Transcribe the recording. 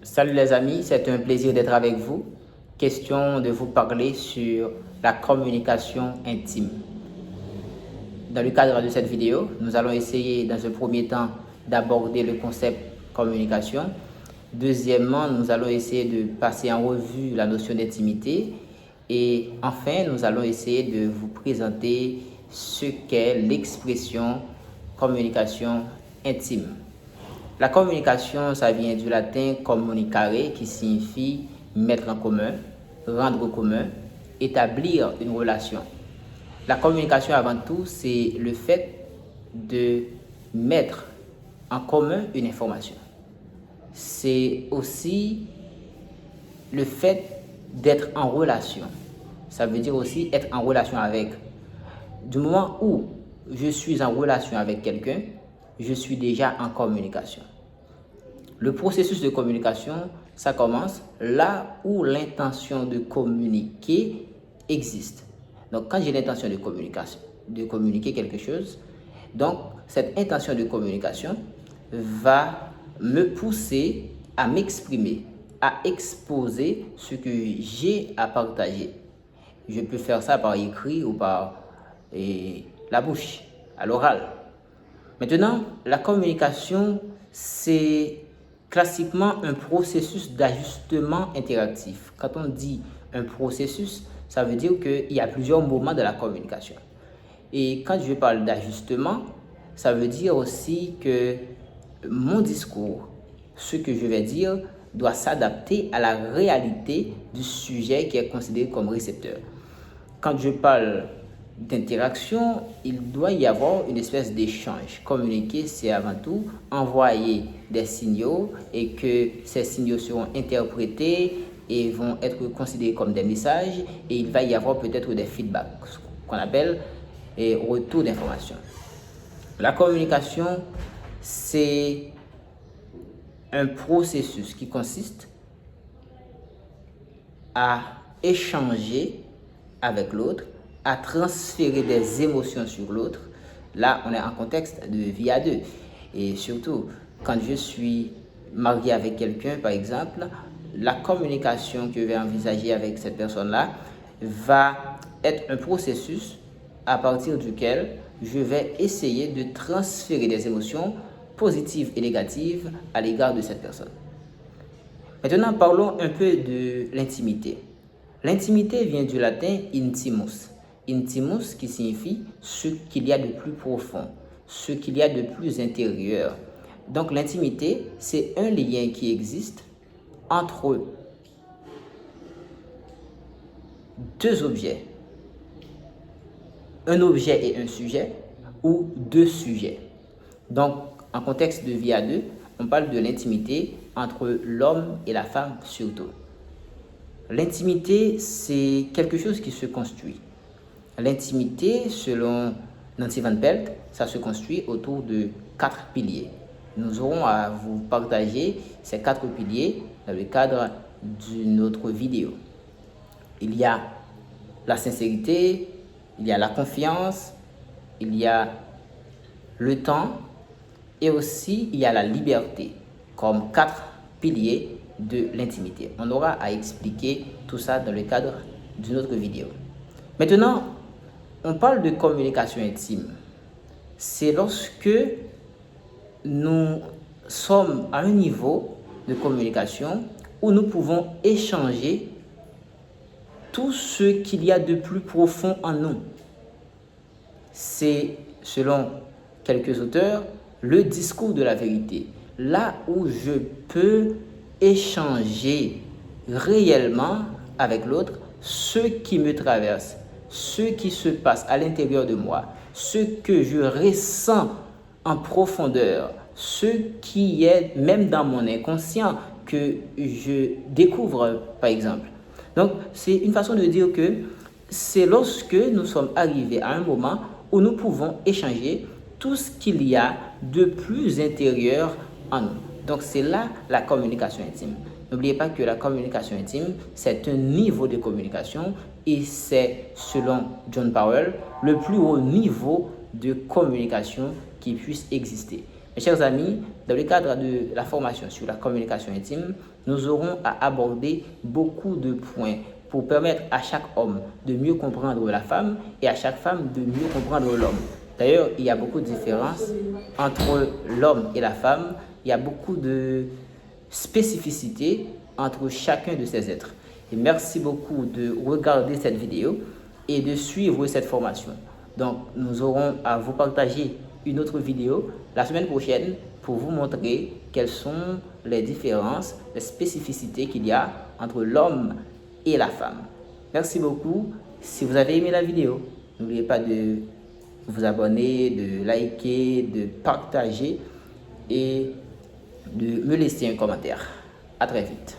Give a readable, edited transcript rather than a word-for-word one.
Salut les amis, c'est un plaisir d'être avec vous. Question de vous parler sur la communication intime. Dans le cadre de cette vidéo, nous allons essayer dans un premier temps d'aborder le concept communication. Deuxièmement, nous allons essayer de passer en revue la notion d'intimité. Et enfin, nous allons essayer de vous présenter ce qu'est l'expression communication intime. La communication, ça vient du latin communicare, qui signifie mettre en commun, rendre commun, établir une relation. La communication, avant tout, c'est le fait de mettre en commun une information. C'est aussi le fait d'être en relation. Ça veut dire aussi être en relation avec. Du moment où je suis en relation avec quelqu'un, je suis déjà en communication. Le processus de communication, ça commence là où l'intention de communiquer existe. Donc, quand j'ai l'intention de communiquer quelque chose, donc cette intention de communication va me pousser à m'exprimer, à exposer ce que j'ai à partager. Je peux faire ça par écrit ou par la bouche, à l'oral. Maintenant, la communication, c'est classiquement un processus d'ajustement interactif. Quand on dit un processus, ça veut dire qu'il y a plusieurs moments de la communication. Et quand je parle d'ajustement, ça veut dire aussi que mon discours, ce que je vais dire, doit s'adapter à la réalité du sujet qui est considéré comme récepteur. Quand je parle d'interaction, il doit y avoir une espèce d'échange. Communiquer, c'est avant tout envoyer des signaux et que ces signaux seront interprétés et vont être considérés comme des messages, et il va y avoir peut-être des feedbacks, ce qu'on appelle retour d'information. La communication, c'est un processus qui consiste à échanger avec l'autre, à transférer des émotions sur l'autre. Là, on est en contexte de vie à deux. Et surtout, quand je suis marié avec quelqu'un, par exemple, la communication que je vais envisager avec cette personne-là va être un processus à partir duquel je vais essayer de transférer des émotions positives et négatives à l'égard de cette personne. Maintenant, parlons un peu de l'intimité. L'intimité vient du latin intimus. Intimus qui signifie ce qu'il y a de plus profond, ce qu'il y a de plus intérieur. Donc l'intimité, c'est un lien qui existe entre deux objets. Un objet et un sujet, ou deux sujets. Donc en contexte de vie à deux, on parle de l'intimité entre l'homme et la femme surtout. L'intimité, c'est quelque chose qui se construit. L'intimité, selon Nancy Van Pelt, ça se construit autour de 4 piliers. Nous aurons à vous partager ces 4 piliers dans le cadre d'une autre vidéo. Il y a la sincérité, il y a la confiance, il y a le temps et aussi il y a la liberté comme 4 piliers de l'intimité. On aura à expliquer tout ça dans le cadre d'une autre vidéo. Maintenant, on parle de communication intime. C'est lorsque nous sommes à un niveau de communication où nous pouvons échanger tout ce qu'il y a de plus profond en nous. C'est, selon quelques auteurs, le discours de la vérité. Là où je peux échanger réellement avec l'autre ce qui me traverse, ce qui se passe à l'intérieur de moi, ce que je ressens en profondeur, ce qui est même dans mon inconscient que je découvre, par exemple. Donc, c'est une façon de dire que c'est lorsque nous sommes arrivés à un moment où nous pouvons échanger tout ce qu'il y a de plus intérieur en nous. Donc, c'est là la communication intime. N'oubliez pas que la communication intime, c'est un niveau de communication et c'est, selon John Powell, le plus haut niveau de communication qui puisse exister. Mes chers amis, dans le cadre de la formation sur la communication intime, nous aurons à aborder beaucoup de points pour permettre à chaque homme de mieux comprendre la femme et à chaque femme de mieux comprendre l'homme. D'ailleurs, il y a beaucoup de différences entre l'homme et la femme. Il y a beaucoup de spécificités entre chacun de ces êtres. Et merci beaucoup de regarder cette vidéo et de suivre cette formation. Donc, nous aurons à vous partager une autre vidéo la semaine prochaine pour vous montrer quelles sont les différences, les spécificités qu'il y a entre l'homme et la femme. Merci beaucoup. Si vous avez aimé la vidéo, n'oubliez pas de vous abonner, de liker, de partager et de me laisser un commentaire. À très vite.